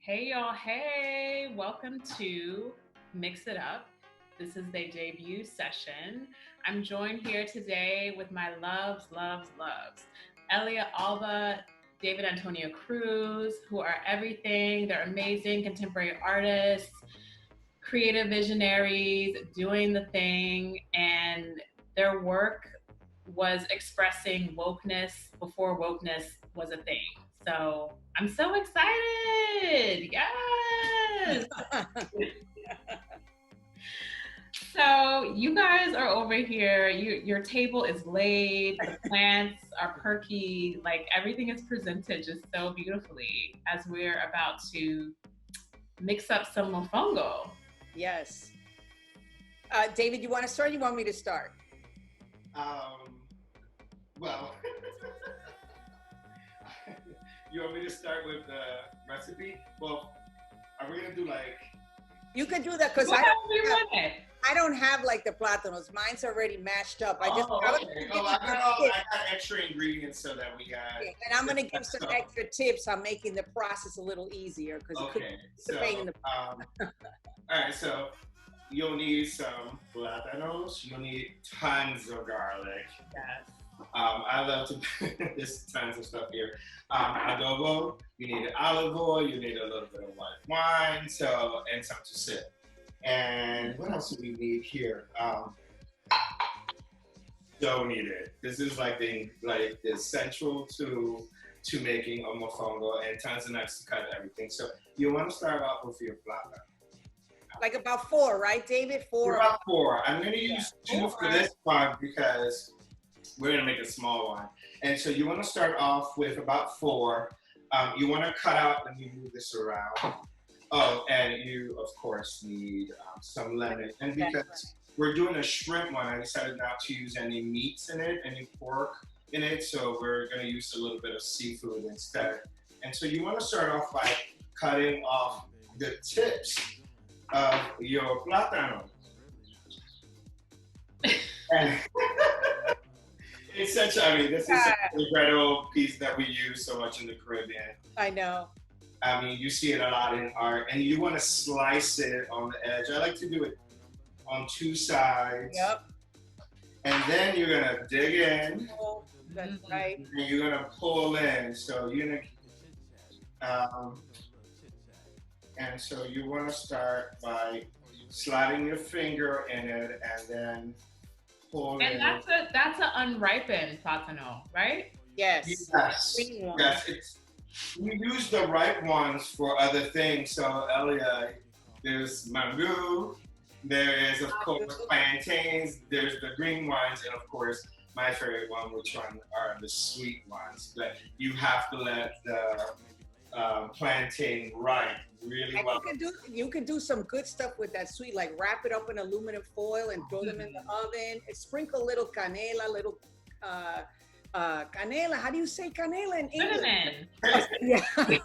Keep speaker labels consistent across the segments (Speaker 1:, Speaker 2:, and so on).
Speaker 1: Hey y'all, hey, welcome to Mix It Up. This is the debut session. I'm joined here today with my loves. Elia, Alba, David Antonio Cruz, who are everything. They're amazing contemporary artists, creative visionaries, doing the thing, and their work was expressing wokeness before wokeness was a thing. So I'm so excited. Yes. So you guys are over here. Your table is laid. The plants are perky. Like everything is presented just so beautifully as we're about to mix up some mofongo.
Speaker 2: Yes. David, you want to start? You want me to start?
Speaker 3: Um, well, you want me to start with the recipe? Well, are we gonna do like?
Speaker 2: You can do that because I don't have like the plátanos. Mine's already mashed up.
Speaker 3: Okay. I got extra ingredients so that we got.
Speaker 2: Okay. And I'm gonna give some extra tips on making the process a little easier because
Speaker 3: all right, so you'll need some plátanos. You'll need tons of garlic.
Speaker 1: Yes.
Speaker 3: I love to. There's tons of stuff here. Adobo. You need olive oil. You need a little bit of white wine. And some to sip. And what else do we need here? Dough needed. This is like the central to making a mofongo, and tons of nuts to cut everything. So you want to start off with your plata.
Speaker 2: Like about 4, right, David? 4.
Speaker 3: About 4. I'm going to use 2 for this one because we're going to make a small one. And so you want to start off with about 4. You want to cut out, let me move this around. Oh, and you, of course, need some lemon. And because we're doing a shrimp one, I decided not to use any meats in it, any pork in it. So we're going to use a little bit of seafood instead. And so you want to start off by cutting off the tips of your plátano. It's this is an incredible piece that we use so much in the Caribbean.
Speaker 2: I know.
Speaker 3: I mean, you see it a lot in art, and you want to slice it on the edge. I like to do it on 2 sides.
Speaker 2: Yep.
Speaker 3: And then you're going to dig in.
Speaker 2: Oh, that's right.
Speaker 3: And you're going to pull in. So you're going to, and so you want to start by sliding your finger in it and then pull in.
Speaker 1: And that's an unripened plátano, right?
Speaker 2: Yes.
Speaker 3: Yes. We use the ripe ones for other things. So, Elia, there's mango, there is, of course, plantains, there's the green ones, and of course, my favorite one, which one are the sweet ones. But you have to let the plantain ripe really well.
Speaker 2: You can do some good stuff with that sweet, like wrap it up in aluminum foil and throw them in the oven. Sprinkle a little canela, canela. How do you say canela in English?
Speaker 1: Cinnamon.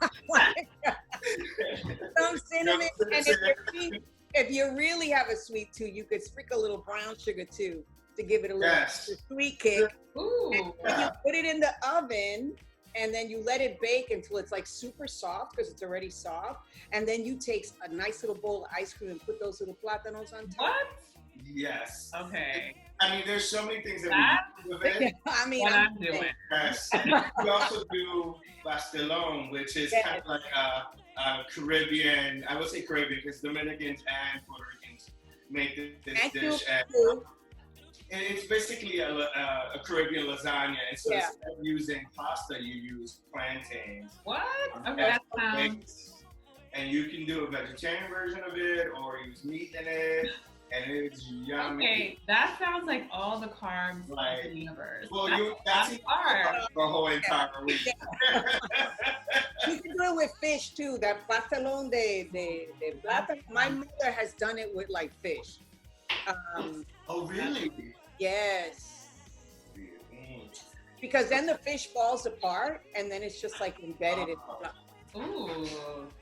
Speaker 2: Some cinnamon. And if you really have a sweet tooth, you could sprinkle a little brown sugar too to give it a little sweet kick.
Speaker 1: Ooh.
Speaker 2: And you put it in the oven and then you let it bake until it's like super soft because it's already soft. And then you take a nice little bowl of ice cream and put those little plátanos on top.
Speaker 1: What?
Speaker 3: Yes.
Speaker 1: Okay.
Speaker 3: I mean, there's so many things that we do with it.
Speaker 2: I mean,
Speaker 1: what I'm doing.
Speaker 3: Yes. We also do pastelón, which is kind of like a Caribbean, I would say Caribbean because Dominicans and Puerto Ricans make this dish. And it's basically a Caribbean lasagna. And so instead of using pasta, you use plantains.
Speaker 1: What? Okay, that sounds...
Speaker 3: And you can do a vegetarian version of it or use meat in it. And it's yummy.
Speaker 1: Okay, that sounds like all the carbs of the universe.
Speaker 3: Well, that's hard for a whole entire week.
Speaker 2: You can do it with fish too. That pastelón de plátano. My mother has done it with like fish.
Speaker 3: Oh, really?
Speaker 2: Yes. Because then the fish falls apart and then it's just like embedded in the plátano.
Speaker 1: Ooh,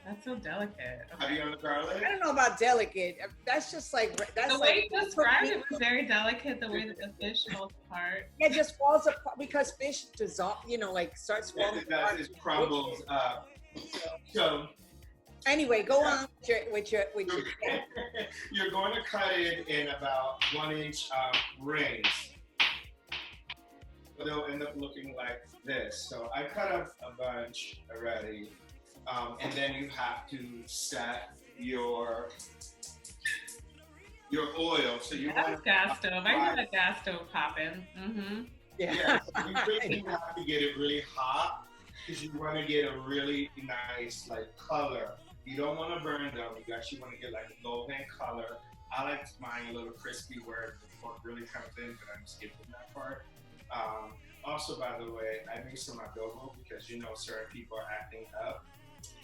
Speaker 1: that's so delicate. Okay.
Speaker 3: Have you done the garlic?
Speaker 2: I don't know about delicate. That's just like
Speaker 1: the way you described it was very delicate. The way that the fish falls apart.
Speaker 2: It just falls apart because fish dissolve. Like starts falling apart.
Speaker 3: It crumbles up. So
Speaker 2: Anyway, go on with your
Speaker 3: You're going to cut it in about 1-inch rings. They'll end up looking like this. So I cut up a bunch already. And then you have to set your oil. So you
Speaker 1: That's gas stove. I hear that gas stove popping.
Speaker 3: Yeah, so you really have to get it really hot because you want to get a really nice like color. You don't want to burn them. You actually want to get like a golden color. I like mine a little crispy where the pork really comes in, but I'm skipping that part. Also, by the way, I made some adobo because certain people are acting up.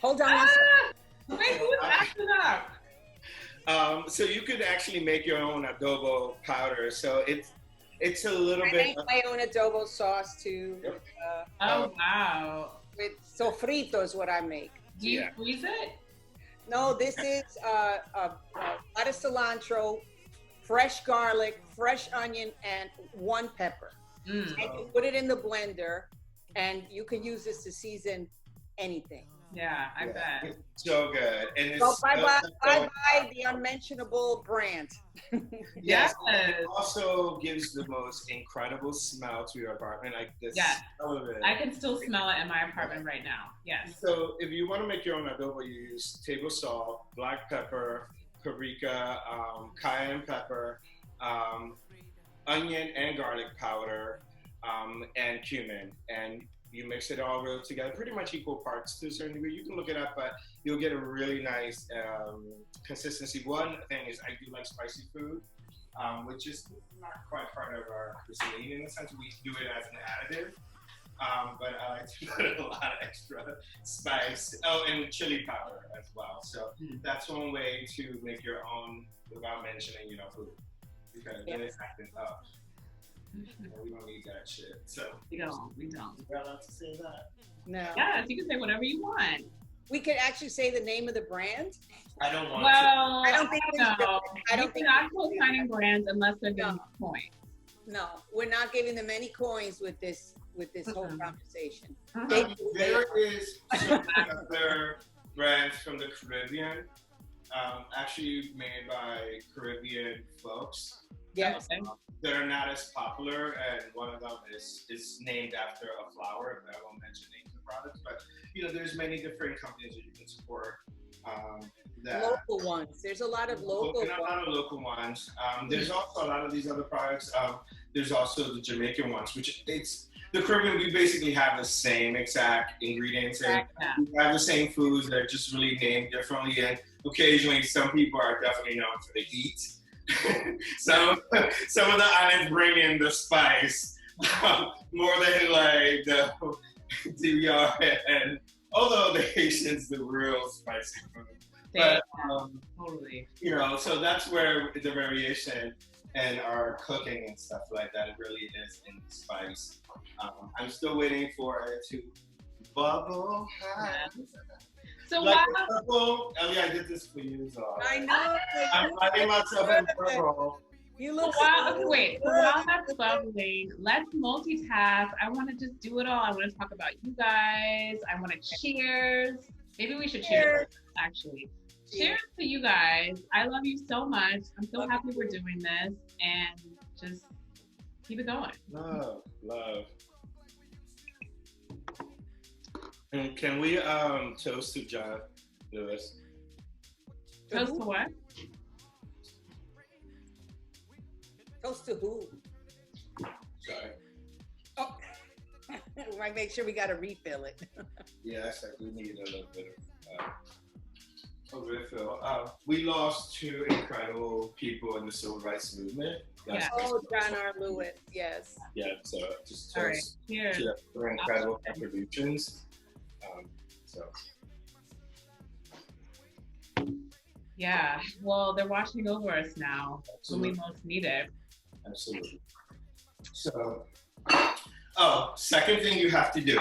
Speaker 2: Hold on one second.
Speaker 1: Wait, who's acting up?
Speaker 3: So you could actually make your own adobo powder. So it's a little
Speaker 2: I
Speaker 3: bit.
Speaker 2: make my own adobo sauce too.
Speaker 3: Yep.
Speaker 1: Oh wow!
Speaker 2: With sofrito is what I make.
Speaker 1: Do you freeze it?
Speaker 2: No, this is a lot of cilantro, fresh garlic, fresh onion, and 1 pepper. And you put it in the blender, and you can use this to season anything.
Speaker 1: Yeah, I bet.
Speaker 3: It's so good. And it's
Speaker 2: So bye the unmentionable brand.
Speaker 3: Yes. It also gives the most incredible smell to your apartment. Like this smell of it.
Speaker 1: I can still smell it in my apartment right now. Yes.
Speaker 3: So if you want to make your own adobo, you use table salt, black pepper, paprika, cayenne pepper, onion and garlic powder, and cumin. And you mix it all real together, pretty much equal parts to a certain degree. You can look it up, but you'll get a really nice consistency. One thing is I do like spicy food, which is not quite part of our cuisine in the sense we do it as an additive. But I like to put a lot of extra spice. Oh, and chili powder as well. So that's one way to make your own without mentioning, food. Because then it's acting up. We don't need that shit. So
Speaker 1: we don't.
Speaker 3: You're not allowed to say that.
Speaker 2: No.
Speaker 1: Yes, you can say whatever you want.
Speaker 2: We could actually say the name of the brand.
Speaker 3: I don't want
Speaker 1: to.
Speaker 2: I don't think we should.
Speaker 1: I don't think not co-signing brands unless they're giving a coin.
Speaker 2: No, we're not giving them any coins with this whole conversation.
Speaker 3: There is some other brands from the Caribbean, actually made by Caribbean folks.
Speaker 2: Yes.
Speaker 3: That are not as popular, and one of them is named after a flower. I won't mention names of products, but there's many different companies that you can support.
Speaker 2: Local ones. There's a lot of local
Speaker 3: ones. There's also a lot of these other products. There's also the Jamaican ones, which the Caribbean. We basically have the same exact ingredients, and we have the same foods. They're just really named differently, and occasionally some people are definitely known for the heat. some of the islands bring in the spice more than like the DR, and although the Haitians the real spicy food. But
Speaker 1: totally.
Speaker 3: So that's where the variation and our cooking and stuff like that, it really is in the spice. I'm still waiting for it to bubble.
Speaker 1: So
Speaker 3: Elia, I did this for you, so
Speaker 2: I know.
Speaker 3: I'm finding myself in purple.
Speaker 2: You look
Speaker 1: wait. So while that's bubbling, let's multitask. I want to just do it all. I want to talk about you guys. I want to cheers. Maybe we should cheers, actually. Cheers to you guys. I love you so much. I'm so happy we're doing this, and just keep it going.
Speaker 3: Love. And can we toast to John Lewis?
Speaker 1: Toast to what?
Speaker 2: Toast to who?
Speaker 3: Sorry.
Speaker 2: Oh, we might make sure we got to refill it.
Speaker 3: Yes, I do need a little bit of refill. We lost 2 incredible people in the civil rights movement.
Speaker 2: Oh, John R. Lewis, yes.
Speaker 3: Yeah, so just
Speaker 1: toast
Speaker 3: to their incredible contributions.
Speaker 1: Yeah, well, they're watching over us now when we most need it.
Speaker 3: Absolutely. So, second thing you have to do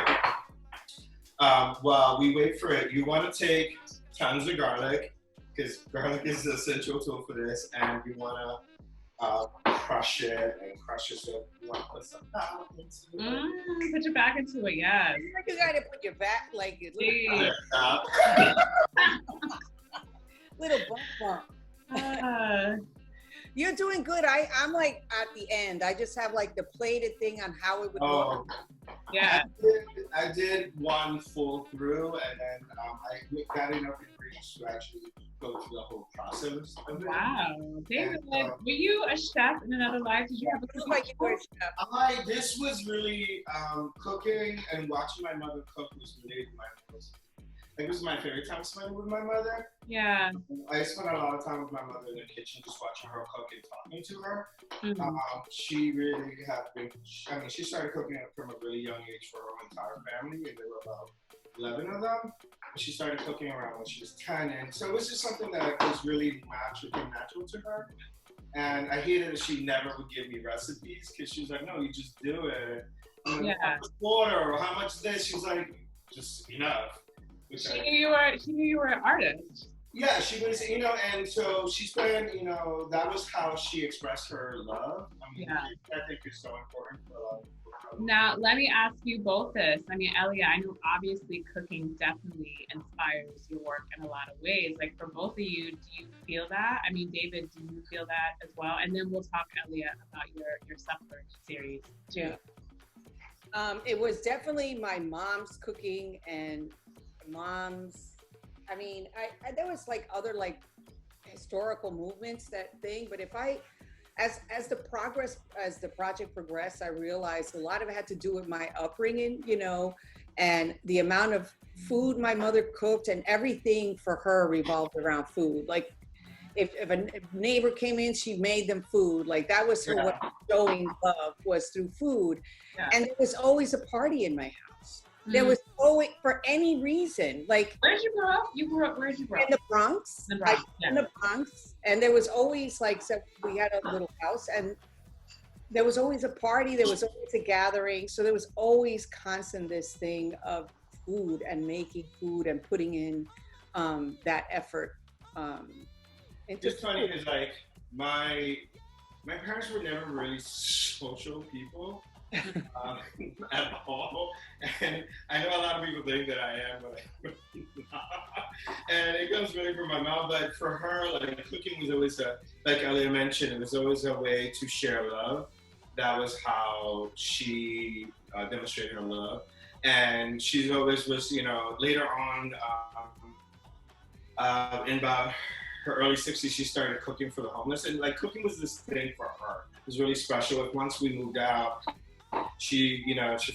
Speaker 3: while we wait for it, you want to take tons of garlic, because garlic is the essential tool for this, and you want to crush it. So you want to put some back into it.
Speaker 1: Put your back into it, yes.
Speaker 2: You got to put your back like it. little bump. You're doing good. I'm like at the end. I just have like the plated thing on how it would look.
Speaker 1: Yeah.
Speaker 3: I did one full through, and then I got enough ingredients to actually go through the whole process of it.
Speaker 1: Wow. David, were you a chef in another life? Did you have a cooking
Speaker 2: like you were a chef?
Speaker 3: This was really cooking and watching my mother cook was really it was my favorite time spent with my mother.
Speaker 1: Yeah.
Speaker 3: I spent a lot of time with my mother in the kitchen, just watching her cook and talking to her.
Speaker 1: Mm-hmm.
Speaker 3: She really had been, she started cooking from a really young age for her entire family, and there were about 11 of them. She started cooking around when she was 10, and so it was just something that was really natural to her. And I hated that she never would give me recipes, because she was like, no, you just do it. How much water, or how much this? She was like, just enough.
Speaker 1: She knew you were an artist.
Speaker 3: Yeah, she was, and so she spent, that was how she expressed her love. I think it's so important for a lot of people.
Speaker 1: Now, let me ask you both this. Elia, I know obviously cooking definitely inspires your work in a lot of ways. Like for both of you, do you feel that? David, do you feel that as well? And then we'll talk, Elia, about your Supper series too.
Speaker 2: It was definitely my mom's cooking and mom's, there was like other like historical movements but if as the project progressed, I realized a lot of it had to do with my upbringing, and the amount of food my mother cooked, and everything for her revolved around food. Like if a neighbor came in, she made them food. Like that was her way of showing love, was through food. Yeah. And there was always a party in my house. There was always, for any reason, like.
Speaker 1: Where'd you grow up? Where'd you grow up?
Speaker 2: In the Bronx. In the Bronx. And there was always so we had a little house, and there was always a party. There was always a gathering. So there was always constant this thing of food and making food and putting in that effort.
Speaker 3: It's funny because like my parents were never really social people. At all, and I know a lot of people think that I am, but I'm not. And it comes really from my mom. But for her, like cooking was always like Elia mentioned, it was always a way to share love. That was how she demonstrated her love, and she always was, later on, in about her early 60s, she started cooking for the homeless, and like cooking was this thing for her. It was really special. Like once we moved out, she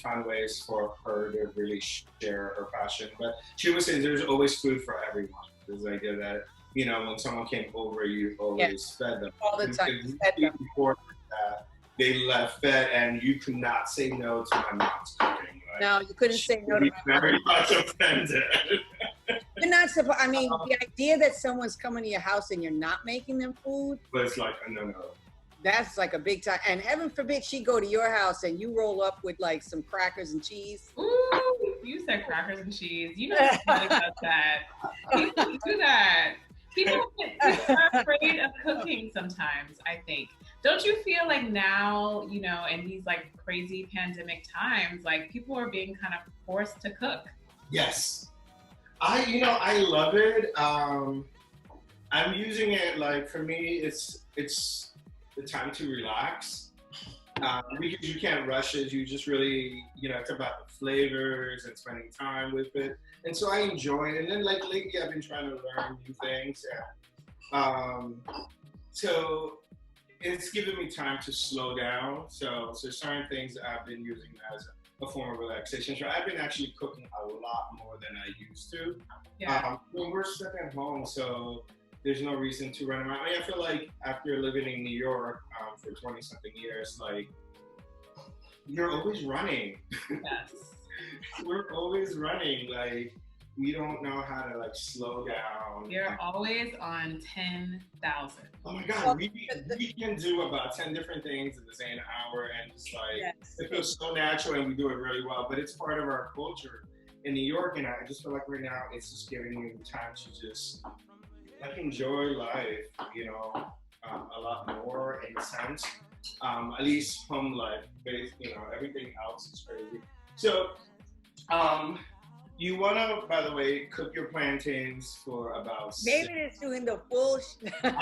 Speaker 3: found ways for her to really share her passion. But she would say there's always food for everyone. There's the idea that, when someone came over, you always fed them.
Speaker 2: All the time.
Speaker 3: Before that, they left fed, and you could not say no to my mom's cooking. Right?
Speaker 2: No, you couldn't say no to my mom.
Speaker 3: Very much offended.
Speaker 2: You're not supposed, the idea that someone's coming to your house and you're not making them food.
Speaker 3: But it's like, no.
Speaker 2: That's like a big time. And heaven forbid she go to your house and you roll up with like some crackers and cheese.
Speaker 1: Ooh, you said crackers and cheese. You know something about that. People do that. People are afraid of cooking sometimes, I think. Don't you feel like now, in these like crazy pandemic times, like people are being kind of forced to cook?
Speaker 3: Yes. I love it. I'm using it like, for me, it's the time to relax, because you can't rush it. You just really, it's about the flavors and spending time with it. And so I enjoy it. And then like lately I've been trying to learn new things. So it's given me time to slow down. So certain things that I've been using as a form of relaxation. So I've been actually cooking a lot more than I used to.
Speaker 1: Yeah.
Speaker 3: When we're stuck at home, so there's no reason to run around. I feel like after living in New York for 20-something years, like, you're always running.
Speaker 1: Yes.
Speaker 3: We're always running. Like, we don't know how to, like, slow down.
Speaker 1: You're always on 10,000.
Speaker 3: Oh my God, we can do about 10 different things in the same hour, and just like, it feels so natural, and we do it really well, but it's part of our culture in New York, and I just feel like right now, it's just giving you time to just like enjoy life, a lot more in a sense. At least home life, everything else is crazy. So, You want to, by the way, cook your plantains for about
Speaker 2: David is doing the full.
Speaker 1: I'm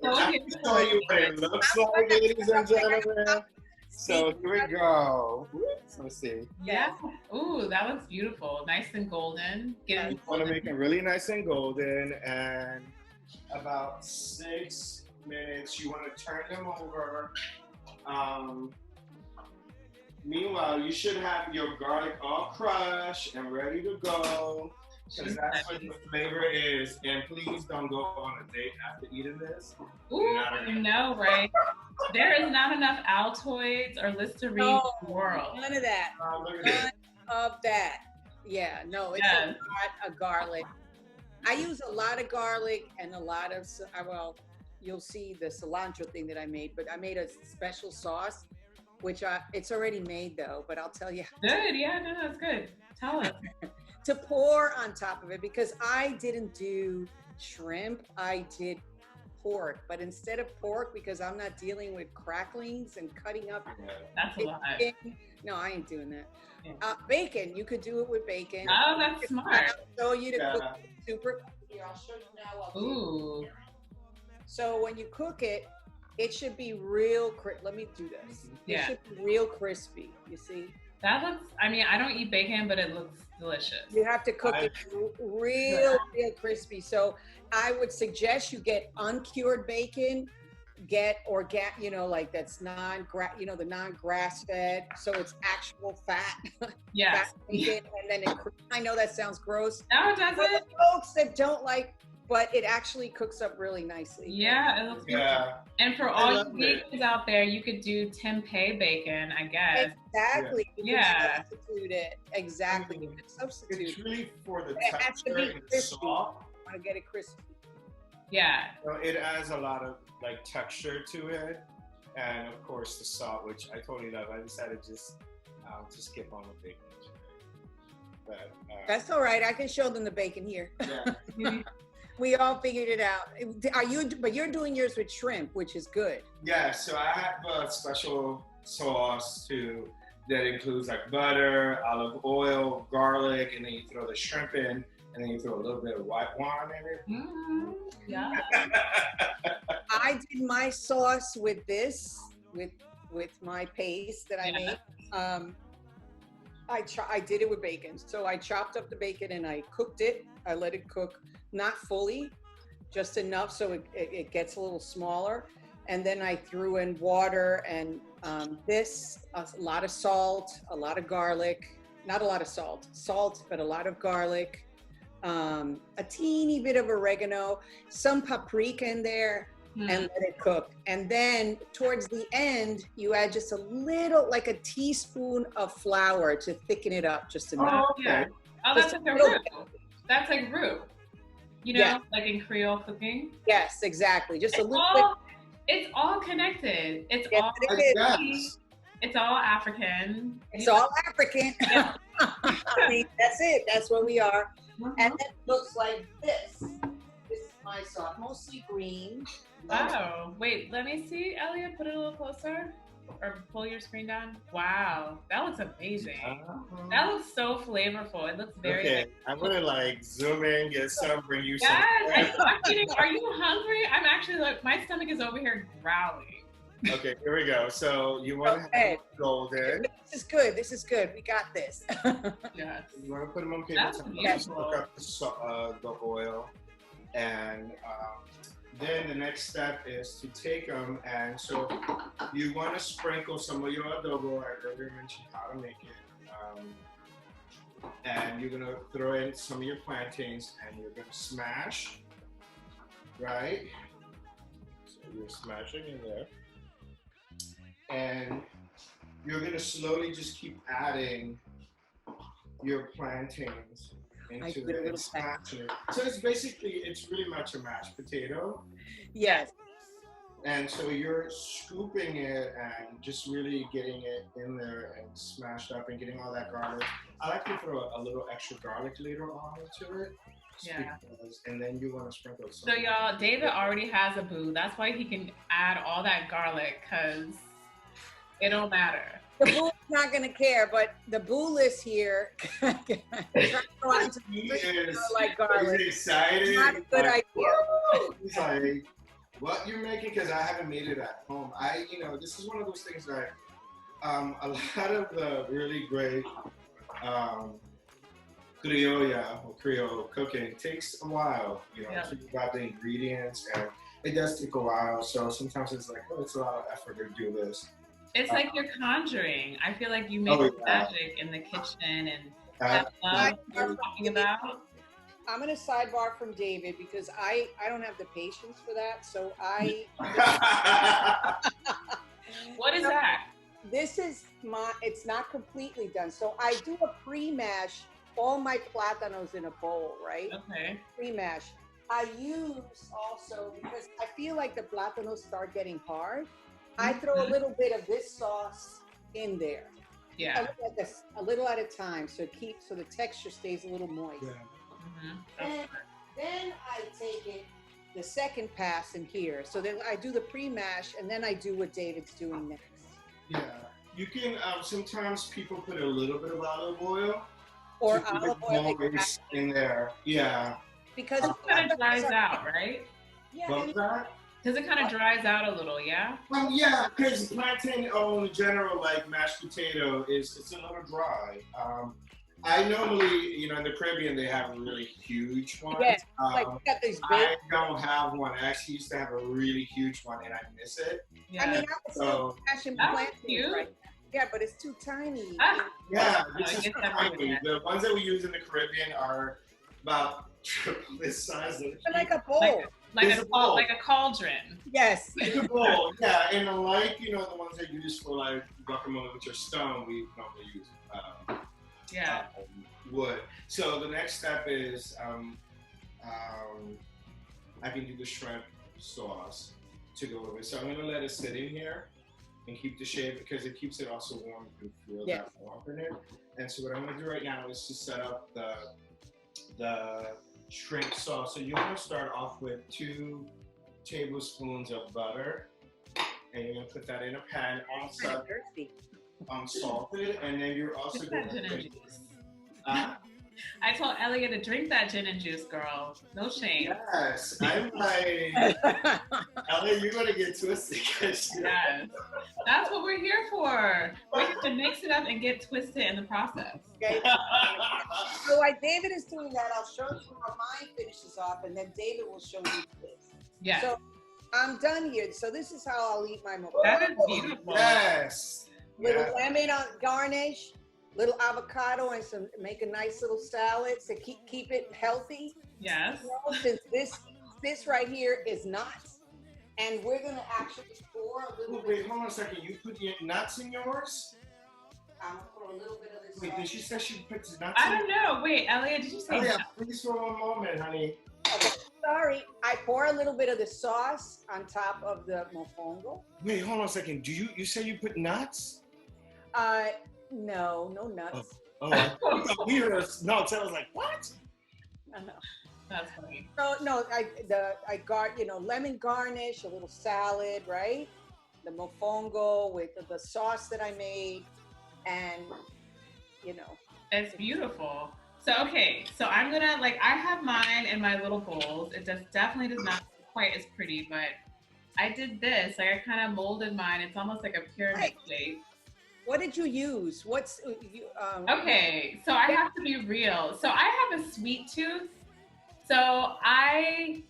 Speaker 1: so
Speaker 3: I'll
Speaker 1: here
Speaker 3: show
Speaker 1: for
Speaker 3: you what it looks like, ladies and gentlemen. So here we go. Let's see.
Speaker 1: Yeah. Ooh, that looks beautiful. Nice and golden. Getting
Speaker 3: You want to make it really nice and golden, and about 6 minutes, you want to turn them over. Meanwhile, you should have your garlic all crushed and ready to go, because that's what the flavor is. And please don't go on a date after eating this.
Speaker 1: Ooh, you know, right? There is not enough Altoids or Listerine in the world.
Speaker 2: None of that.
Speaker 3: Look at
Speaker 2: None
Speaker 3: this.
Speaker 2: of that. Yeah, no, it's a lot of garlic. I use a lot of garlic and a lot of, well, you'll see the cilantro thing that I made, but I made a special sauce, which it's already made though, but I'll tell you.
Speaker 1: Good, yeah, no, that's good. Tell us.
Speaker 2: To pour on top of it, because I didn't do shrimp, I did pork, but instead of pork, because I'm not dealing with cracklings and cutting up.
Speaker 1: That's a lot.
Speaker 2: No, I ain't doing that.
Speaker 1: Yeah.
Speaker 2: Bacon, you could do it with bacon.
Speaker 1: Oh, that's smart.
Speaker 2: I'll show you to cook it super. Here, I'll show you now.
Speaker 1: Ooh.
Speaker 2: So when you cook it, it should be real crisp. Let me do this.
Speaker 1: Yeah.
Speaker 2: It should be real crispy. You see?
Speaker 1: That looks, I mean, I don't eat bacon, but it looks delicious.
Speaker 2: You have to cook it real crispy. So I would suggest you get uncured bacon, you know, like that's the non-grass fed. So it's actual fat.
Speaker 1: Yeah.
Speaker 2: Fat bacon, and then I know that sounds gross.
Speaker 1: No, it
Speaker 2: For
Speaker 1: doesn't.
Speaker 2: the folks that don't like, but it actually cooks up really nicely.
Speaker 1: Yeah, it looks good. And for all you vegans out there, you could do tempeh bacon, I guess.
Speaker 2: Exactly.
Speaker 1: Yeah.
Speaker 2: Substitute it. Exactly. You can substitute.
Speaker 3: It's really for the
Speaker 2: It has to
Speaker 3: texture
Speaker 2: be
Speaker 3: and
Speaker 2: crispy.
Speaker 3: soft.
Speaker 2: I want to get it crispy.
Speaker 1: Yeah.
Speaker 3: So it adds a lot of like texture to it, and of course the salt, which I totally love. I decided to skip on the bacon. But
Speaker 2: That's all right. I can show them the bacon here.
Speaker 3: yeah.
Speaker 2: We all figured it out. But you're doing yours with shrimp, which is good.
Speaker 3: Yeah, so I have a special sauce that includes like butter, olive oil, garlic, and then you throw the shrimp in, and then you throw a little bit of white wine in it.
Speaker 1: Mm-hmm. Yeah.
Speaker 2: I did my sauce with this, with my paste that I made. I did it with bacon. So I chopped up the bacon and I cooked it. I let it cook, not fully, just enough so it gets a little smaller. And then I threw in water and a lot of salt, a lot of garlic, not a lot of salt, but a lot of garlic, a teeny bit of oregano, some paprika in there, and let it cook. And then towards the end, you add just a little, like a teaspoon of flour to thicken it up just enough.
Speaker 1: Oh, yeah. Oh, that's like a roux. That's like roux. You know, like in Creole cooking.
Speaker 2: Yes, exactly. Just a little bit.
Speaker 1: It's all connected. It's all African.
Speaker 2: It's all African.
Speaker 1: Yeah.
Speaker 2: I mean, that's it. That's what we are. And then it looks like this. This is my sauce, mostly green.
Speaker 1: Wow. Wait, let me see. Elia, put it a little closer. Or pull your screen down. Wow. That looks amazing. That looks so flavorful. It looks very
Speaker 3: Okay, I'm gonna like zoom in, get some, bring you some.
Speaker 1: Yes, I'm kidding. Are you hungry? I'm actually like, my stomach is over here growling.
Speaker 3: Okay, here we go. So you want to have golden.
Speaker 2: This is good. This is good. We got this.
Speaker 1: Yes.
Speaker 3: You want to put them on paper.
Speaker 1: That's beautiful.
Speaker 3: Look up the oil, and then the next step is to take them, and so you want to sprinkle some of your adobo. I already mentioned how to make it. And you're gonna throw in some of your plantains, and you're gonna smash, right? So you're smashing in there. And you're gonna slowly just keep adding your plantains into it and smashing it. So it's really much a mashed potato.
Speaker 2: Yes.
Speaker 3: And so you're scooping it and just really getting it in there and smashed up and getting all that garlic. I like to throw a little extra garlic later on into it.
Speaker 1: Yeah.
Speaker 3: And then you want to sprinkle some.
Speaker 1: So y'all, David already has a boo. That's why he can add all that garlic, because it don't matter.
Speaker 2: The boo not gonna care, but the boo list here. Trying to go out into
Speaker 3: He
Speaker 2: the
Speaker 3: is
Speaker 2: like garlic.
Speaker 3: he's excited.
Speaker 2: Not a good idea.
Speaker 3: Woo! He's like, what you're making? Because I haven't made it at home. This is one of those things that a lot of the really great Creole cooking takes a while, to figure out the ingredients, and it does take a while. So sometimes it's like, it's a lot of effort to do this.
Speaker 1: It's like you're conjuring. I feel like you make magic in the kitchen, and that love you're talking about.
Speaker 2: I'm gonna sidebar from David because I don't have the patience for that. So
Speaker 1: What is that?
Speaker 2: This is it's not completely done. So I do a pre-mash all my plátanos in a bowl, right?
Speaker 1: Okay.
Speaker 2: Pre-mash. I use also, because I feel like the plátanos start getting hard, I throw a little bit of this sauce in there.
Speaker 1: Yeah.
Speaker 2: A little at a time, so the texture stays a little moist.
Speaker 3: Yeah.
Speaker 2: And then I take it the second pass in here. So then I do the pre-mash, and then I do what David's doing next.
Speaker 3: Yeah. You can, sometimes people put a little bit of olive oil.
Speaker 2: Or olive oil
Speaker 3: in there. Yeah.
Speaker 2: Because
Speaker 1: it kind of dries out, right?
Speaker 2: Yeah.
Speaker 3: What was that?
Speaker 1: Because it kind of dries out a little, yeah?
Speaker 3: Yeah, because plantain in general, like mashed potato, it's a little dry. I normally, in the Caribbean, they have really huge ones.
Speaker 2: Yes, like we got these big.
Speaker 3: I don't have one. I actually used to have a really huge one, and I miss it.
Speaker 1: Yeah.
Speaker 2: I mean, I was still mashing plantains right now. Yeah, but it's too tiny.
Speaker 3: Yeah, this is tiny. The ones that we use in the Caribbean are about triple this size.
Speaker 2: They're like a bowl.
Speaker 1: Like a cauldron.
Speaker 2: Yes.
Speaker 3: Like a bowl, yeah. And like, the ones that you use for like guacamole with your stone, we normally use wood. So the next step is I can do the shrimp sauce to go with it. So I'm gonna let it sit in here and keep the shape because it keeps it also warm. You can feel that warmth in it. And so what I'm gonna do right now is to set up the shrimp sauce. So you're gonna start off with 2 tablespoons of butter, and you're gonna put that in a pan salted, and then you're also gonna
Speaker 1: I told Elia to drink that gin and juice, girl. No shame.
Speaker 3: Yes, I'm like, Elia, you're gonna get twisted.
Speaker 1: Yes, that's what we're here for. We're here to mix it up and get twisted in the process.
Speaker 2: Okay. So while David is doing that, I'll show you how mine finishes off, and then David will show you this.
Speaker 1: Yeah.
Speaker 2: So I'm done here. So this is how I'll eat my mofongo.
Speaker 1: That is beautiful.
Speaker 3: Yes.
Speaker 2: Little lemon garnish. Little avocado and make a nice little salad to keep it healthy.
Speaker 1: Yes.
Speaker 2: Since this right here is nuts, and we're gonna actually pour a little bit.
Speaker 3: Wait, hold on a second. You put your nuts in yours?
Speaker 2: I'm gonna put a little bit of this.
Speaker 3: Wait, did she say she put the nuts?
Speaker 1: I don't know. Wait, Elia, did you say?
Speaker 3: Yeah, please for one moment, honey.
Speaker 2: Okay, sorry. I pour a little bit of the sauce on top of the mofongo.
Speaker 3: Wait, hold on a second. You say you put nuts?
Speaker 2: No nuts.
Speaker 3: I thought we heard no. So I was like, what?
Speaker 2: No.
Speaker 1: That's funny.
Speaker 2: So no, lemon garnish, a little salad, right? The mofongo with the sauce that I made, and
Speaker 1: It's beautiful. So okay, so I'm gonna I have mine in my little bowls. It definitely does not look quite as pretty, but I did this. I kind of molded mine. It's almost like a pyramid shape.
Speaker 2: What did you use?
Speaker 1: Okay, so I have to be real. So I have a sweet tooth. So I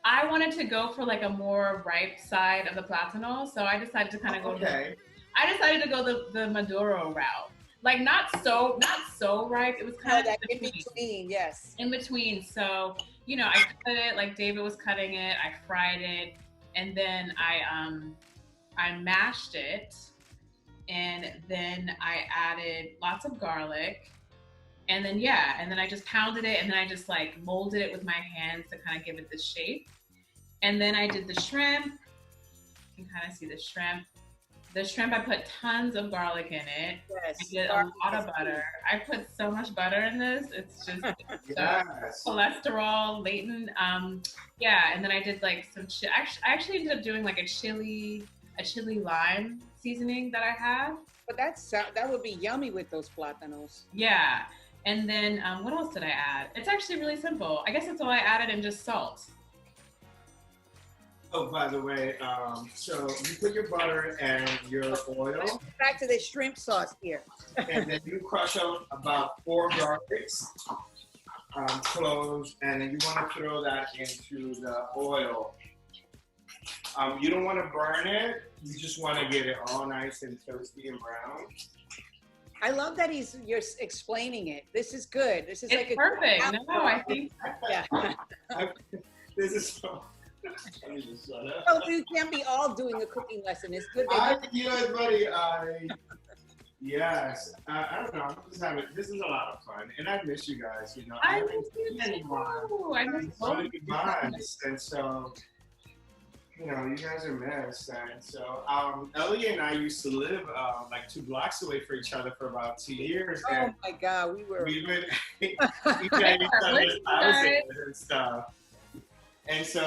Speaker 1: wanted to go for a more ripe side of the plátano. So I decided to kind of go.
Speaker 3: Okay.
Speaker 1: I decided to go the Maduro route. Not so ripe. It was kind of
Speaker 2: in between. Yes.
Speaker 1: In between. So I cut it like David was cutting it. I fried it, and then I mashed it. And then I added lots of garlic, and then I just pounded it, and then I just molded it with my hands to kind of give it the shape. And then I did the shrimp. You can kind of see the shrimp. The shrimp, I put tons of garlic in it.
Speaker 2: Yes.
Speaker 1: I did a lot of butter. I put so much butter in this. It's just cholesterol latent. And then I did some. I actually ended up doing a chili lime seasoning that I have.
Speaker 2: But that would be yummy with those plátanos.
Speaker 1: Yeah. And then what else did I add? It's actually really simple. I guess that's all I added, and just salt.
Speaker 3: Oh, by the way, so you put your butter and your oil,
Speaker 2: Back to the shrimp sauce here.
Speaker 3: and then you crush out about 4 garlics, cloves, and then you want to throw that into the oil. You don't want to burn it. You just want to get it all nice and toasty and brown.
Speaker 2: I love that you're explaining it. This is good. This is
Speaker 1: It's
Speaker 2: like
Speaker 1: perfect. No, I think
Speaker 2: yeah.
Speaker 3: This is so. Let me just shut up.
Speaker 2: So you can't be all doing a cooking lesson. It's good. That
Speaker 3: You know, buddy, yes. I don't know. I'm just having. This is a lot of fun, and I miss you guys. You know,
Speaker 1: I miss you too. I miss
Speaker 3: so
Speaker 1: both.
Speaker 3: many bonds, and so. You know, you guys are missed, and so Elia and I used to live like 2 blocks away from each other for about 2 years.
Speaker 2: oh
Speaker 3: And
Speaker 2: my God, we were.
Speaker 3: we would each at each other's houses and stuff. And so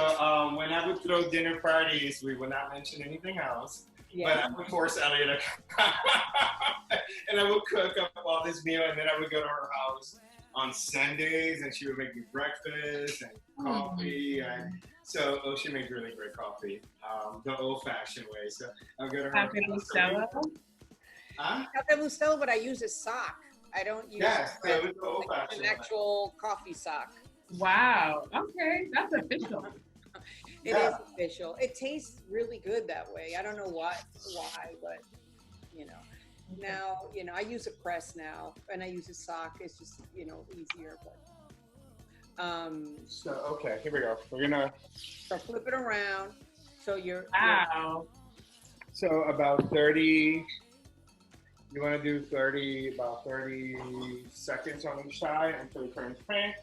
Speaker 3: when I would throw dinner parties, we would not mention anything else.
Speaker 2: Yeah.
Speaker 3: But I would force Elia to come, and I would cook up all this meal, and then I would go to her house on Sundays, and she would make me breakfast and coffee and. So, she makes really great coffee, the old-fashioned way. So, I'll go to her.
Speaker 1: Cafe Bustelo.
Speaker 2: Cafe Bustelo, but I use a sock. I don't use
Speaker 3: the old-fashioned
Speaker 2: an actual coffee sock.
Speaker 1: Wow. Okay, that's official.
Speaker 2: It is official. It tastes really good that way. I don't know why, but you know. Now, you know, I use a press now, and I use a sock. It's just, you know, easier, but.
Speaker 3: So okay, here we go. We're gonna
Speaker 2: flip it around. So you're
Speaker 1: wow.
Speaker 3: So about 30. You want to do about 30 seconds on each side until it turns pink.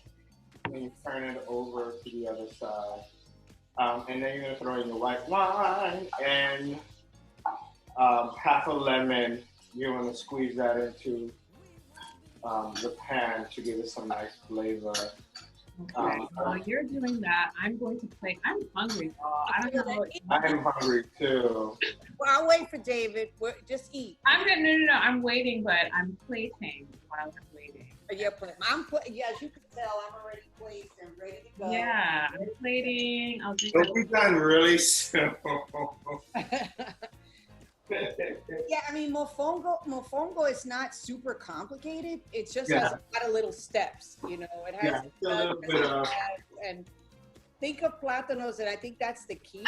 Speaker 3: Then you turn it over to the other side, and then you're gonna throw in your white wine and half a lemon. You want to squeeze that into the pan to give it some nice flavor.
Speaker 1: Okay. While you're doing that, I'm going to play. I'm hungry, y'all. I don't know.
Speaker 3: I am hungry too.
Speaker 2: Well, I'll wait for David. Just eat.
Speaker 1: I'm gonna no. I'm waiting, but I'm plating while I'm waiting.
Speaker 2: You're plating. Yeah, as you can tell, I'm already placed and ready to go.
Speaker 1: Yeah, I'm plating. I'll just.
Speaker 3: It'll be done really soon.
Speaker 2: Yeah, I mean, mofongo is not super complicated. It just has a lot of little steps, you know. It has
Speaker 3: a little bit of.
Speaker 2: And think of plátanos, and I think that's the key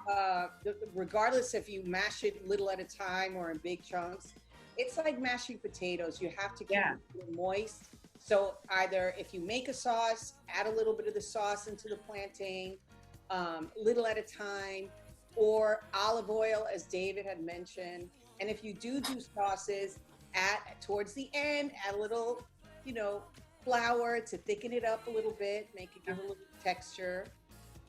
Speaker 2: part. Regardless if you mash it little at a time or in big chunks, it's like mashing potatoes. You have to keep it moist. So either if you make a sauce, add a little bit of the sauce into the plantain, little at a time. Or olive oil, as David had mentioned. And if you do sauces, towards the end, add a little, you know, flour to thicken it up a little bit, make it give a little texture.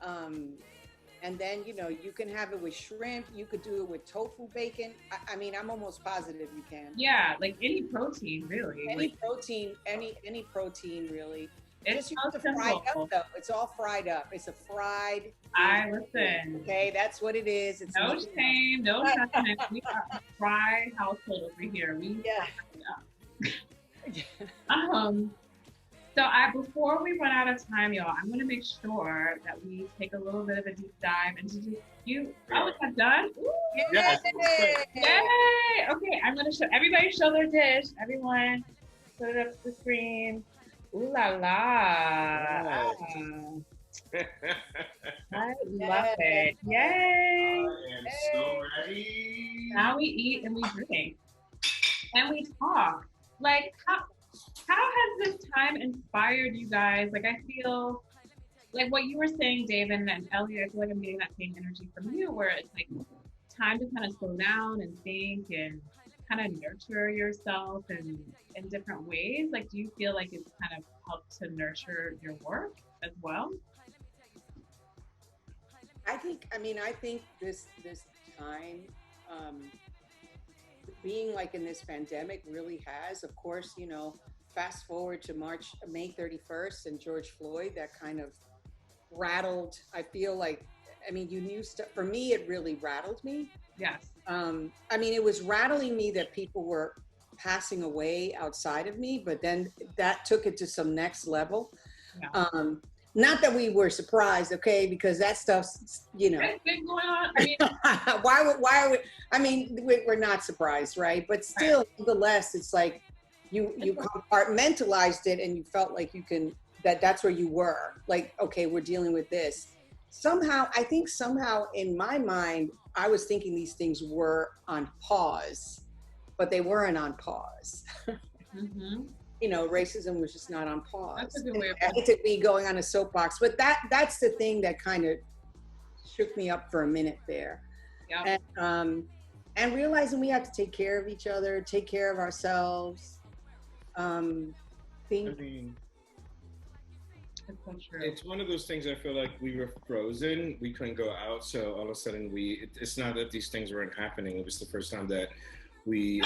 Speaker 2: And then, you know, you can have it with shrimp. You could do it with tofu bacon. I mean, I'm almost positive you can.
Speaker 1: Yeah, like any protein, really.
Speaker 2: Any protein, really.
Speaker 1: It's
Speaker 2: just you have to fry it up, though. It's all fried up. It's a fried.
Speaker 1: I listen.
Speaker 2: Okay, that's what it is. It's
Speaker 1: no shame, no judgment. We are a fried household over here. We So before we run out of time, y'all, I'm gonna make sure that we take a little bit of a deep dive into just you. Oh, is that done? Ooh.
Speaker 3: Yes.
Speaker 1: Yay! Okay, I'm gonna show their dish. Everyone, put it up to the screen. Ooh la la! I love it! Yay!
Speaker 3: I am so ready.
Speaker 1: Now we eat and we drink and we talk. Like how has this time inspired you guys? Like I feel like what you were saying, David and Elia. I feel like I'm getting that same energy from you, where it's like time to kind of slow down and think and kind of nurture yourself in different ways. Like, do you feel like it's kind of helped to nurture your work as well?
Speaker 2: I think this time, being like in this pandemic really has, of course, you know, fast forward to May 31st and George Floyd, that kind of rattled, I feel like, I mean, you knew stuff, for me, it really rattled me.
Speaker 1: Yes.
Speaker 2: I mean, it was rattling me that people were passing away outside of me, but then that took it to some next level.
Speaker 1: Yeah.
Speaker 2: Not that we were surprised, okay, because that stuff's, you know.
Speaker 1: What's been going on? I mean,
Speaker 2: why are we, I mean, we're not surprised, right? But still,
Speaker 1: right.
Speaker 2: Nonetheless, it's like you compartmentalized it and you felt like you can, that's where you were. Like, okay, we're dealing with this. I think somehow in my mind, I was thinking these things were on pause, but they weren't on pause.
Speaker 1: Mm-hmm.
Speaker 2: You know, racism was just not on pause.
Speaker 1: That's a good way of
Speaker 2: I hate to be going on a soapbox, but that's the thing that kind of shook me up for a minute there.
Speaker 1: Yep.
Speaker 2: And realizing we have to take care of each other, take care of ourselves.
Speaker 4: I mean, it's one of those things. I feel like we were frozen. We couldn't go out, so all of a sudden it's not that these things weren't happening. It was the first time that we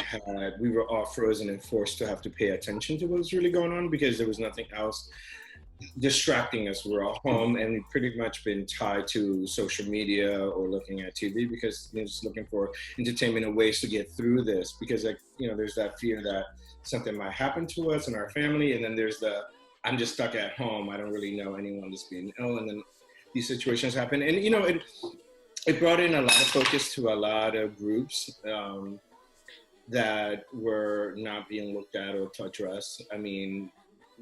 Speaker 4: were all frozen and forced to have to pay attention to what was really going on, because there was nothing else distracting us. We're all home and we've pretty much been tied to social media or looking at TV, because you're just looking for entertainment and ways to get through this, because, like, you know, there's that fear that something might happen to us and our family, and then there's I'm just stuck at home. I don't really know anyone that's being ill, and then these situations happen. And, you know, it brought in a lot of focus to a lot of groups that were not being looked at or addressed. I mean,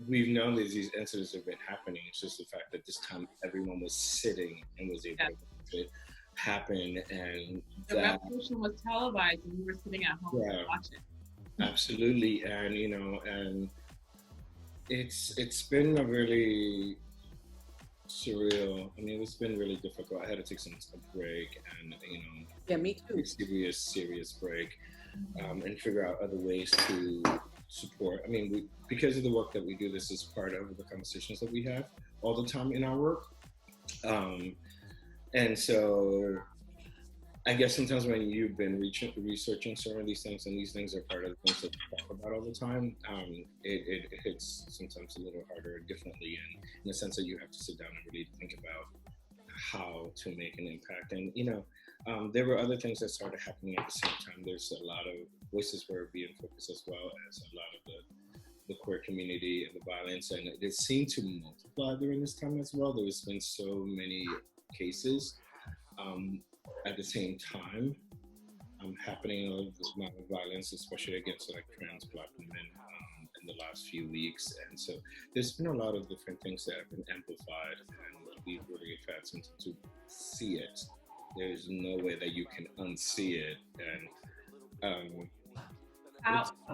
Speaker 4: we've known that these incidents have been happening. It's just the fact that this time everyone was sitting and was able to happen. And
Speaker 1: the revolution was televised and we were sitting at home to watch it.
Speaker 4: Absolutely. And, you know, and it's been a really surreal. I mean, it's been really difficult. I had to take a break, and, you know,
Speaker 2: yeah, me too.
Speaker 4: Serious break, and figure out other ways to support. I mean, because of the work that we do, this is part of the conversations that we have all the time in our work, and so I guess sometimes when you've been researching some of these things, and these things are part of the things that we talk about all the time, it hits sometimes a little harder, differently, and in the sense that you have to sit down and really think about how to make an impact. And, you know, there were other things that started happening at the same time. There's a lot of voices were being focused, as well as a lot of the queer community and the violence, and it seemed to multiply during this time as well. There's been so many cases at the same time happening of this amount of violence, especially against, like, trans Black women in the last few weeks. And so there's been a lot of different things that have been amplified, and we really have had something to see it. There's no way that you can unsee it. And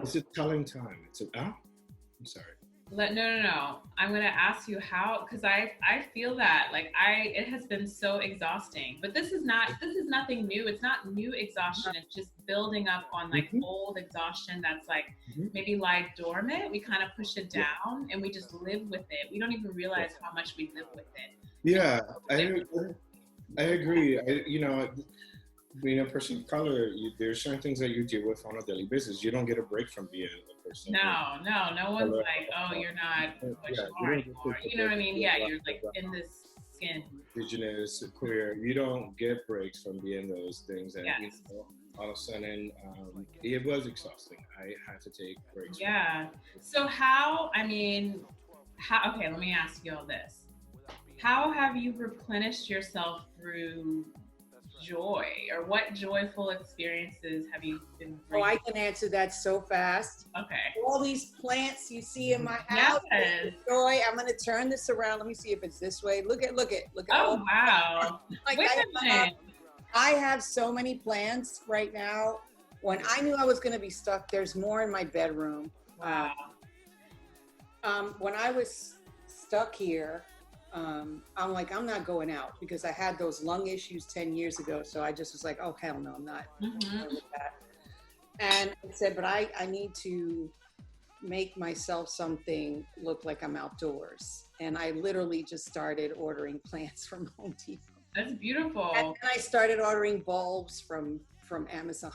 Speaker 4: it's a telling time. I'm sorry.
Speaker 1: No. I'm gonna ask you how, because I feel that, like, it has been so exhausting. But this is nothing new. It's not new exhaustion. It's just building up on, like, old exhaustion that's, like, maybe lie dormant. We kind of push it down and we just live with it. We don't even realize how much we live with it.
Speaker 4: Yeah, I agree. You know, being a person of color, there's certain things that you deal with on a daily basis. You don't get a break from being a person.
Speaker 1: No one's like, oh, you're not what you are anymore. You know what I mean? Yeah, you're, like, in this skin. Indigenous,
Speaker 4: queer, you don't get breaks from being those things. And, you know, all of a sudden, it was exhausting. I had to take breaks.
Speaker 1: Yeah. So okay, let me ask you all this. How have you replenished yourself through joy, or what joyful experiences have you been bringing?
Speaker 2: Oh, I can answer that so fast.
Speaker 1: Okay.
Speaker 2: All these plants you see in my house, joy. I'm going to turn this around. Let me see if it's this way. Look at.
Speaker 1: Oh, wow.
Speaker 2: Like,
Speaker 1: wait a minute.
Speaker 2: I have so many plants right now. When I knew I was going to be stuck, there's more in my bedroom.
Speaker 1: Wow.
Speaker 2: When I was stuck here, I'm like, I'm not going out, because I had those lung issues 10 years ago. So I just was like, oh, hell no, I'm not going with that. And I said, but I need to make myself something look like I'm outdoors. And I literally just started ordering plants from Home Depot.
Speaker 1: That's beautiful.
Speaker 2: And then I started ordering bulbs from Amazon.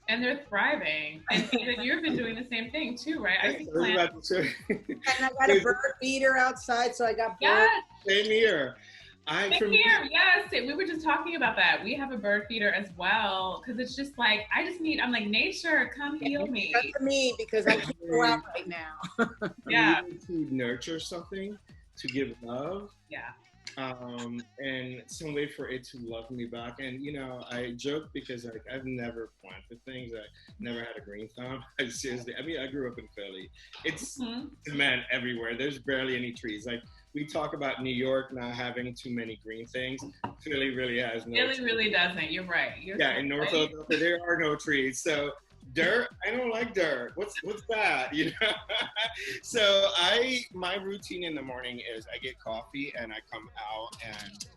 Speaker 1: And they're thriving. And you've been doing the same thing too, right? I see plants.
Speaker 2: And I got a bird feeder outside, so I got birds.
Speaker 4: Same here.
Speaker 1: Same here, yes. We were just talking about that. We have a bird feeder as well because it's just like I'm like, nature, come heal me.
Speaker 2: That's for me because I can't go out right now.
Speaker 1: Yeah.
Speaker 4: To nurture something, to give love.
Speaker 1: Yeah.
Speaker 4: And some way for it to love me back. And I joke because like I've never planted things. I never had a green thumb. I seriously, I mean, I grew up in Philly. It's cement everywhere. There's barely any trees. Like we talk about New York not having too many green things. Philly really has no.
Speaker 1: Philly really doesn't. You're right.
Speaker 4: In North Philadelphia there are no trees. So dirt, I don't like dirt. What's that? So my routine in the morning is I get coffee and I come out and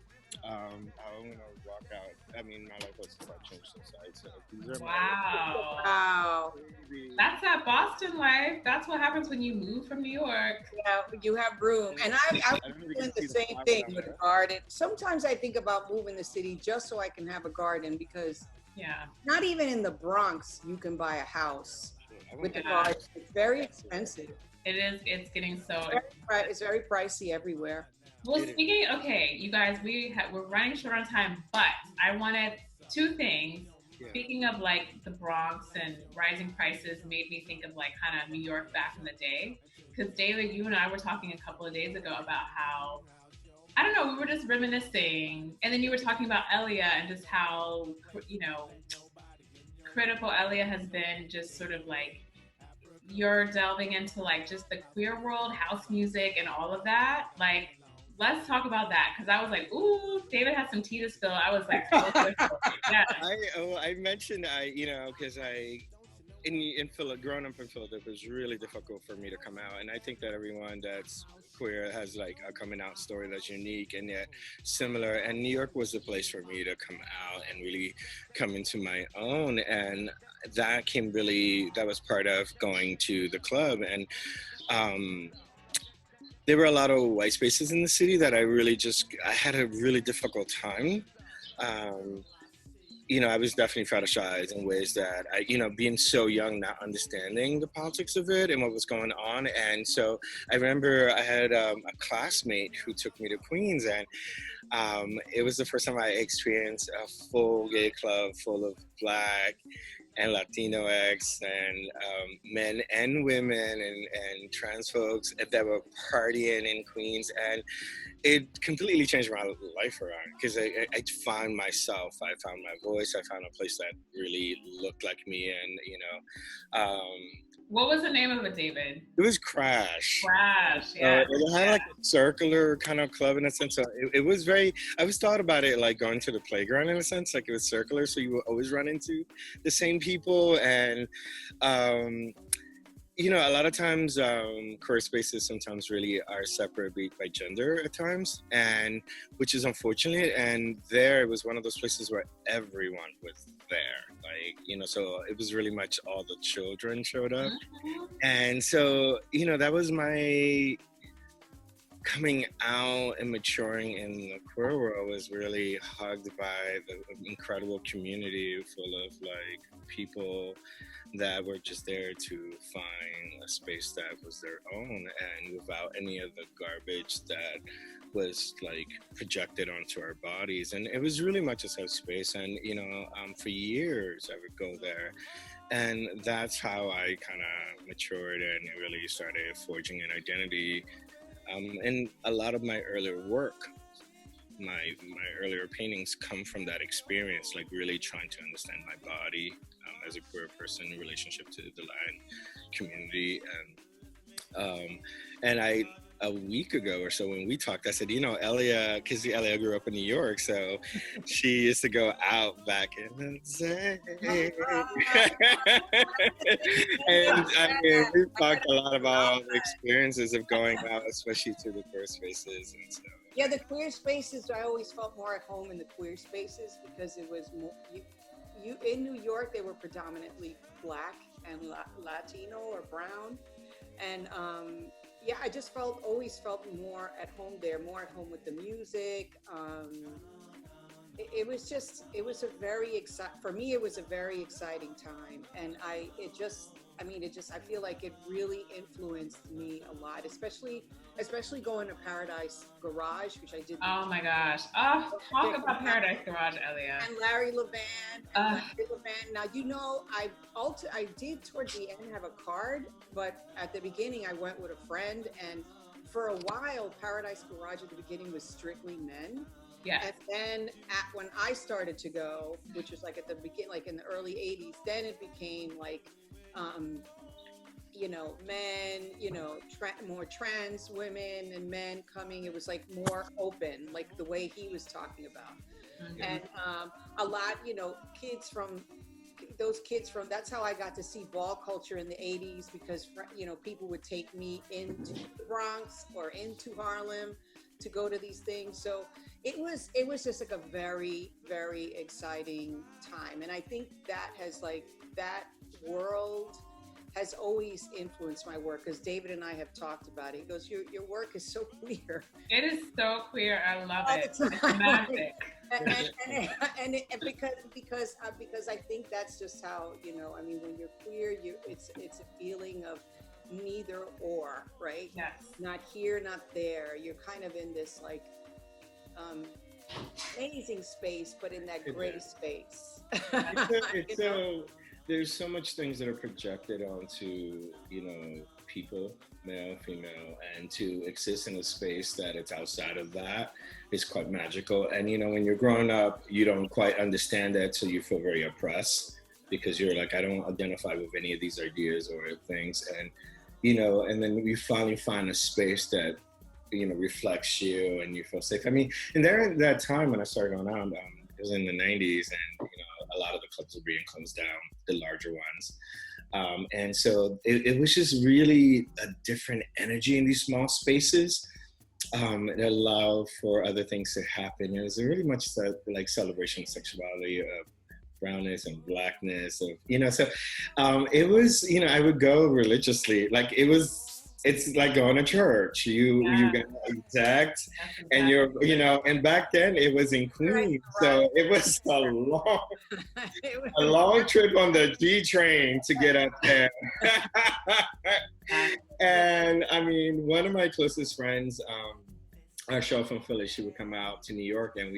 Speaker 4: I'm gonna walk out. I mean, my life has changed inside. So these are
Speaker 2: wow.
Speaker 1: That's that Boston life. That's what happens when you move from New York.
Speaker 2: Yeah, you have room. And I'm doing the same thing with a garden. Sometimes I think about moving the city just so I can have a garden because not even in the Bronx you can buy a house with a garden. It's very expensive.
Speaker 1: It is. It's getting so.
Speaker 2: It's very pricey everywhere.
Speaker 1: Well, you guys, we're running short on time, but I wanted two things. Yeah. Speaking of like the Bronx and rising prices made me think of like kind of New York back in the day. Because David, you and I were talking a couple of days ago about how, I don't know, we were just reminiscing. And then you were talking about Elia and just how, critical Elia has been, just sort of like, you're delving into like just the queer world, house music and all of that. Like, let's talk about that because I was like, ooh, David has some tea to spill. I was like, yeah.
Speaker 4: I mentioned because growing up in Philadelphia, it was really difficult for me to come out, and I think that everyone that's queer has like a coming out story that's unique and yet similar. And New York was the place for me to come out and really come into my own, and that was part of going to the club and. There were a lot of white spaces in the city that I had a really difficult time. I was definitely fetishized in ways that being so young, not understanding the politics of it and what was going on. And so I remember I had a classmate who took me to Queens, and it was the first time I experienced a full gay club full of Black and Latinx and men and women and trans folks that were partying in Queens. And it completely changed my life around because I found myself, I found my voice, I found a place that really looked like me. And,
Speaker 1: what was the name of it, David?
Speaker 4: It was Crash.
Speaker 1: Yeah.
Speaker 4: It had like a circular kind of club in a sense. So it was very, I always thought about it like going to the playground in a sense, like it was circular. So you would always run into the same people. And, a lot of times queer spaces sometimes really are separated by gender at times, and which is unfortunate. And there it was one of those places where everyone was there, like, so it was really much all the children showed up. And so, that was my coming out and maturing in the queer world, was really hugged by the incredible community full of like people that were just there to find a space that was their own and without any of the garbage that was like projected onto our bodies. And it was really much a safe space. And for years I would go there, and that's how I kind of matured and really started forging an identity. And a lot of my earlier work, my earlier paintings come from that experience, like really trying to understand my body as a queer person in relationship to the Latin community. And a week ago or so when we talked, I said, Elia, because Elia grew up in New York, so she used to go out back in the day. And we talked a lot about the experiences of going out, especially to the queer spaces. And so.
Speaker 2: Yeah, the queer spaces, I always felt more at home in the queer spaces because it was more, you in New York, they were predominantly Black and Latino or brown. And I just always felt more at home there, more at home with the music. it was a very for me, it was a very exciting time. And I feel like it really influenced me a lot, especially going to Paradise Garage, which I did.
Speaker 1: Oh my gosh. Oh, talk about Paradise Garage, Elia.
Speaker 2: And Larry Levan. Now, I did towards the end have a card, but at the beginning I went with a friend, and for a while, Paradise Garage at the beginning was strictly men.
Speaker 1: Yeah.
Speaker 2: And then when I started to go, which was like at the beginning, like in the early 80s, then it became like, men, more trans women and men coming. It was like more open, like the way he was talking about. Mm-hmm. And a lot, that's how I got to see ball culture in the 80s, because, people would take me into the Bronx or into Harlem to go to these things. So it was just like a very, very exciting time. And I think that that world has always influenced my work, because David and I have talked about it. He goes, your work is so queer.
Speaker 1: It is so queer. I love it. It's magic.
Speaker 2: and because I think that's just how, when you're queer, it's a feeling of neither or, right?
Speaker 1: Yes. Not
Speaker 2: here, not there. You're kind of in this like amazing space, but in that gray space.
Speaker 4: There's so much things that are projected onto, people, male, female, and to exist in a space that it's outside of that is quite magical. And, when you're growing up, you don't quite understand that, so you feel very oppressed, because you're like, I don't identify with any of these ideas or things. And, and then you finally find a space that, reflects you and you feel safe. I mean, and there at that time when I started going out, it was in the 90s, and, a lot of the clubs were being closed down, the larger ones. And so it was just really a different energy in these small spaces. It allowed for other things to happen. It was really much like celebration of sexuality, of brownness and blackness, of, so it was, I would go religiously. Like it's like going to church. You get exact, and you're, and back then it was in Queens, right. So it was a long trip on the G train to get up there. And I mean, one of my closest friends, our show from Philly, she would come out to New York, and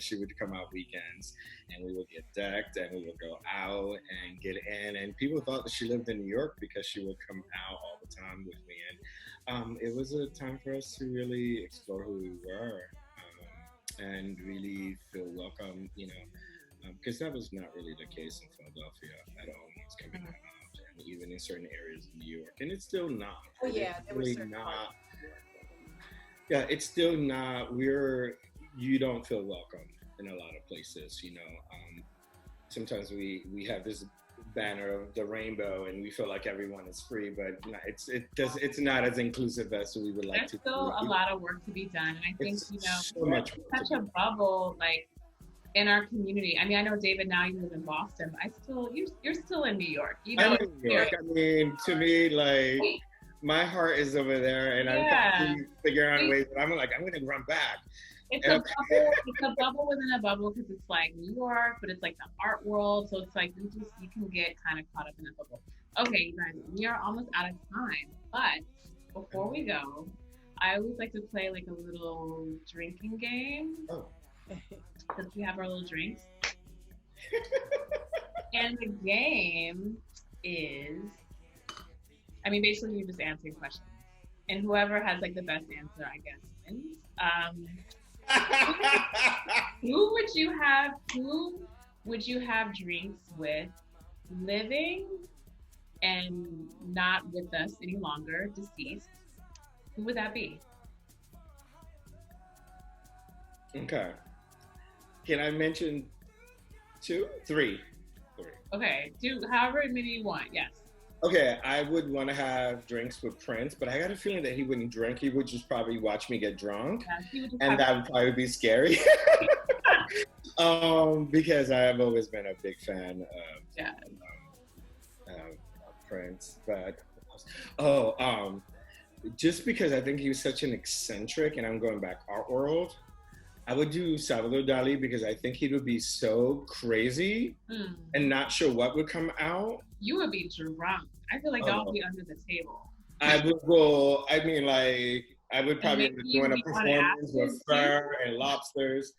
Speaker 4: she would come out weekends, and we would get decked, and we would go out and get in, and people thought that she lived in New York because she would come out all the time with me. And it was a time for us to really explore who we were, and really feel welcome, because that was not really the case in Philadelphia at all when I was coming out, and even in certain areas of New York, and it's still not.
Speaker 2: Oh yeah, there was
Speaker 4: not. Yeah, it's still not. You don't feel welcome in a lot of places. Sometimes we have this banner of the rainbow, and we feel like everyone is free, but it's not as inclusive as we would like
Speaker 1: There's
Speaker 4: to.
Speaker 1: There's still a lot of work to be done, and I think
Speaker 4: such
Speaker 1: a bubble like in our community. I mean, I know David, now you live in Boston, but you're still in New York.
Speaker 4: I'm in New York. I mean, to me, like, my heart is over there, and I'm figuring out ways that I'm going to run back.
Speaker 1: It's a bubble. It's a bubble within a bubble, because it's like New York, but it's like the art world. So it's like you can get kind of caught up in a bubble. Okay, you guys, we are almost out of time. But before we go, I always like to play like a little drinking game.
Speaker 4: Oh.
Speaker 1: Because we have our little drinks. And the game is, basically you're just answering questions. And whoever has like the best answer, I guess, wins. Who would you have drinks with, living and not with us any longer, deceased? Who would that be?
Speaker 4: Okay. Can I mention 2? 3.
Speaker 1: Okay, do however many you want, yes.
Speaker 4: Okay, I would want to have drinks with Prince, but I got a feeling that he wouldn't drink. He would just probably watch me get drunk, and that would probably be scary. Because I have always been a big fan of Prince. But just because I think he was such an eccentric, and I'm going back art world, I would do Salvador Dali because I think he would be so crazy and not sure what would come out.
Speaker 1: You would be drunk. I feel like y'all would be under the table.
Speaker 4: I would go, I mean, like, I would probably end up doing a performance with fur and lobsters.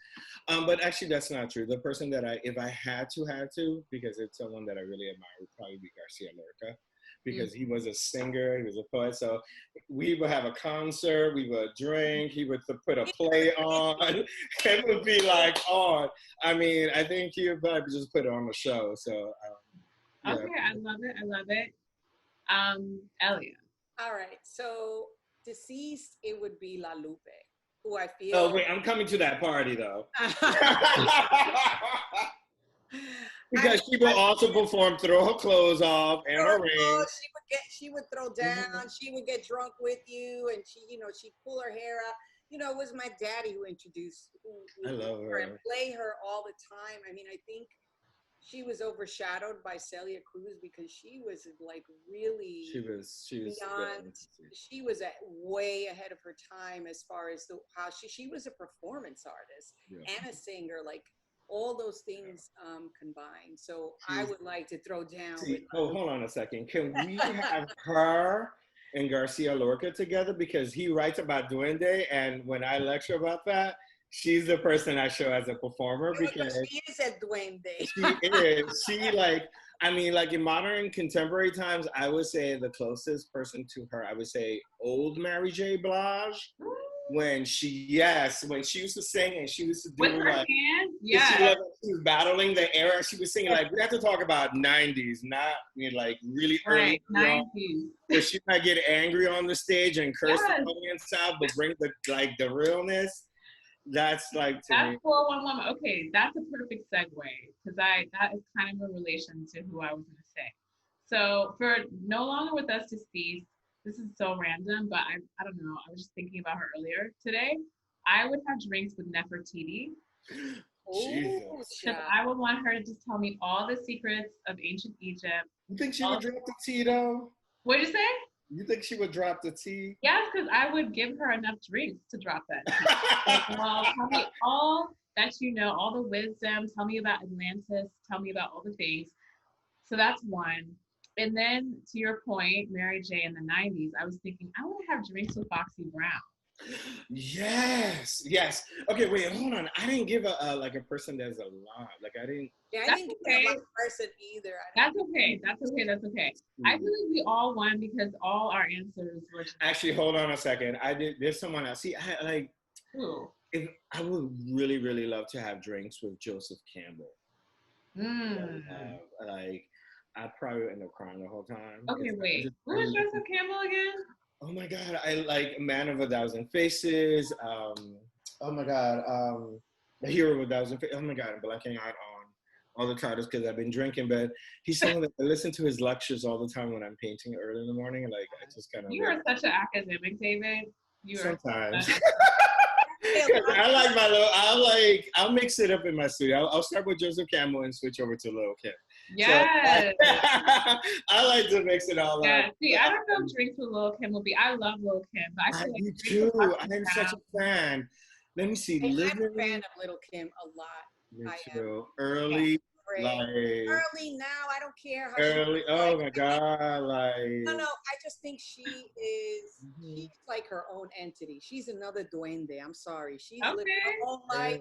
Speaker 4: But actually, that's not true. The person that if I had to, because it's someone that I really admire, would probably be Garcia Lorca, because he was a singer, he was a poet. So we would have a concert, we would drink, he would put a play on. It would be like on. I mean, I think he would probably just put it on the show. So,
Speaker 1: yeah. Okay, I love it. I love it. Elia.
Speaker 2: All right. So deceased, it would be La Lupe, who I feel.
Speaker 4: Oh wait, I'm coming to that party though. Because she will also perform, throw her clothes off and her ring.
Speaker 2: She would throw down. She would get drunk with you, and she'd pull her hair out. It was my daddy who introduced.
Speaker 4: I love her.
Speaker 2: And play her all the time. I mean, I think she was overshadowed by Celia Cruz because she was like really
Speaker 4: she was
Speaker 2: beyond. She was way ahead of her time as far as how she was a performance artist and a singer, like all those things combined. So I would like to throw down.
Speaker 4: Hold on a second. Can we have her and Garcia Lorca together? Because he writes about Duende, and when I lecture about that, she's the person I show as a performer because
Speaker 2: she is a duende.
Speaker 4: She is. She like in modern contemporary times, I would say the closest person to her, I would say old Mary J. Blige. When she used to sing and she used to do
Speaker 1: with her hand,
Speaker 4: she was battling the era. She was singing like we have to talk about 90s, not like really early
Speaker 1: 90s.
Speaker 4: Where she might get angry on the stage and curse the audience out, but bring the realness. That's like
Speaker 1: that's 411. Okay, that's a perfect segue because that is kind of a relation to who I was gonna say. So for No Longer With Us Deceased, this is so random, but I don't know. I was just thinking about her earlier today. I would have drinks with Nefertiti. Because I would want her to just tell me all the secrets of ancient Egypt.
Speaker 4: You think she would drop the tea though?
Speaker 1: What'd you say?
Speaker 4: You think she would drop the tea?
Speaker 1: Yes, because I would give her enough drinks to drop that tea. Well, tell me all that you know, all the wisdom. Tell me about Atlantis. Tell me about all the things. So that's one. And then to your point, Mary J. in the 90s, I was thinking, I want to have drinks with Foxy Brown.
Speaker 4: Yes. Okay, wait, hold on. I didn't give a person that's a lot. Like I didn't.
Speaker 2: Yeah, I didn't give a person either.
Speaker 1: That's okay. I feel like we all won because all our answers were.
Speaker 4: Actually, hold on a second. There's someone else. See,
Speaker 1: who?
Speaker 4: If I would really, really love to have drinks with Joseph Campbell. I probably end up crying the whole time.
Speaker 1: Okay, wait. Who is Joseph Campbell again?
Speaker 4: Oh my God, I like Man of a Thousand Faces. Oh my God, The Hero of a Thousand Faces. Oh my God, I'm blanking out on all the titles because I've been drinking. But he's someone that I listen to his lectures all the time when I'm painting early in the morning. And like I just kind of.
Speaker 1: You are such an academic, David.
Speaker 4: Sometimes. I'll mix it up in my studio. I'll start with Joseph Campbell and switch over to Lil' Kim.
Speaker 1: Yes.
Speaker 4: So, I like to mix it all up.
Speaker 1: See, I don't know if drinks with Lil' Kim will be. I love Lil' Kim, but I feel
Speaker 4: do too. I'm such a fan. Let me see.
Speaker 2: I'm a fan of Lil' Kim a lot.
Speaker 4: Me too. Early.
Speaker 2: Early now, I don't care how
Speaker 4: early. Oh my God!
Speaker 2: No, I just think she's like her own entity. She's another duende. I'm sorry. She's living her own life.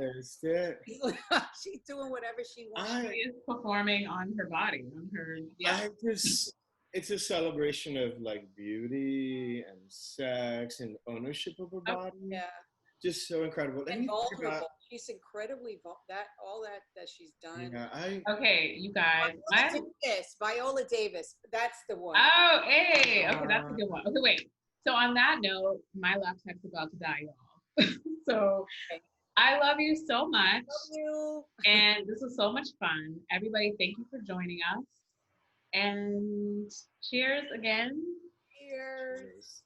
Speaker 2: She's doing whatever she wants.
Speaker 1: She is performing on her body, on her. Yeah.
Speaker 4: It's a celebration of like beauty and sex and ownership of her body.
Speaker 2: Yeah.
Speaker 4: Just so incredible.
Speaker 2: And vulnerable. She's incredibly all that she's done.
Speaker 4: Yeah,
Speaker 1: okay, you guys.
Speaker 2: Viola Davis. That's the one.
Speaker 1: Oh, hey. Okay, that's a good one. Okay, wait. So on that note, my laptop's about to die, y'all. So I love you so much.
Speaker 2: Love you.
Speaker 1: And this was so much fun. Everybody, thank you for joining us. And cheers again.
Speaker 2: Cheers.